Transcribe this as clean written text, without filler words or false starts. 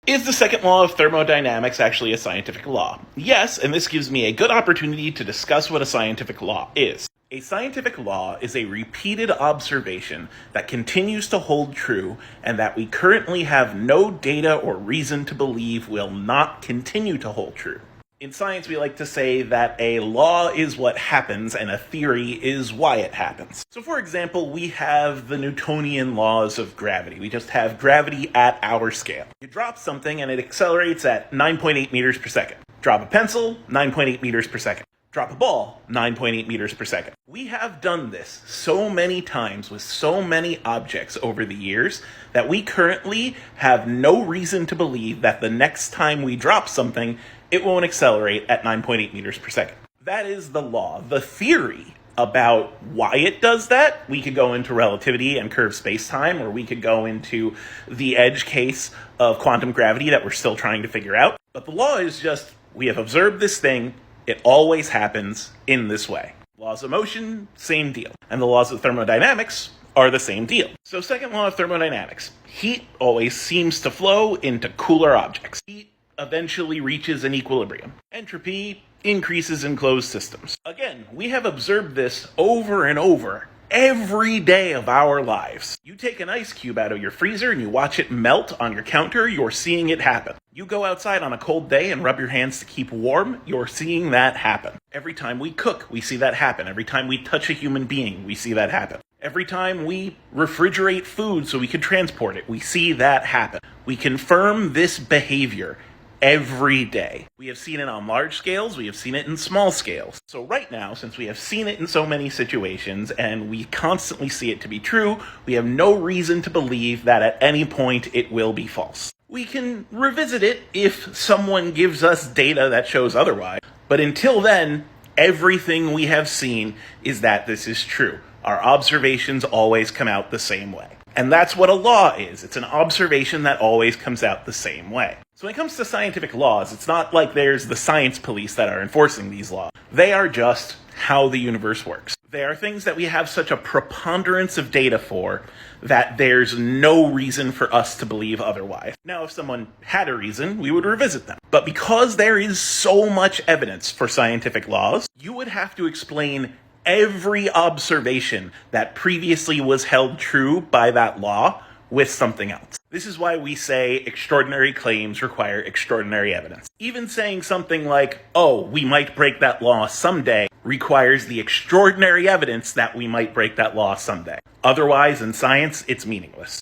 Is the second law of thermodynamics actually a scientific law? Yes, and this gives me a good opportunity to discuss what a scientific law is. A scientific law is a repeated observation that continues to hold true and that we currently have no data or reason to believe will not continue to hold true. In science, we like to say that a law is what happens and a theory is why it happens. So for example, we have the Newtonian laws of gravity. We just have gravity at our scale. You drop something and it accelerates at 9.8 meters per second. Drop a pencil, 9.8 meters per second. Drop a ball, 9.8 meters per second. We have done this so many times with so many objects over the years that we currently have no reason to believe that the next time we drop something, it won't accelerate at 9.8 meters per second. That is the law. The theory about why it does that, we could go into relativity and curved space-time, or we could go into the edge case of quantum gravity that we're still trying to figure out. But the law is just, we have observed this thing, it always happens in this way. Laws of motion, same deal. And the laws of thermodynamics are the same deal. So second law of thermodynamics, heat always seems to flow into cooler objects. Heat eventually reaches an equilibrium. Entropy increases in closed systems. Again, we have observed this over and over every day of our lives. You take an ice cube out of your freezer and you watch it melt on your counter, you're seeing it happen. You go outside on a cold day and rub your hands to keep warm, you're seeing that happen. Every time we cook, we see that happen. Every time we touch a human being, we see that happen. Every time we refrigerate food so we can transport it, we see that happen. We confirm this behavior every day. We have seen it on large scales, we have seen it in small scales. So right now, since we have seen it in so many situations and we constantly see it to be true, we have no reason to believe that at any point it will be false. We can revisit it if someone gives us data that shows otherwise, but until then, everything we have seen is that this is true. Our observations always come out the same way. And that's what a law is. It's an observation that always comes out the same way. So when it comes to scientific laws, it's not like there's the science police that are enforcing these laws. They are just how the universe works. They are things that we have such a preponderance of data for that there's no reason for us to believe otherwise. Now, if someone had a reason, we would revisit them. But because there is so much evidence for scientific laws, you would have to explain every observation that previously was held true by that law with something else. This is why we say extraordinary claims require extraordinary evidence. Even saying something like, oh, we might break that law someday, requires the extraordinary evidence that we might break that law someday. Otherwise, in science, it's meaningless.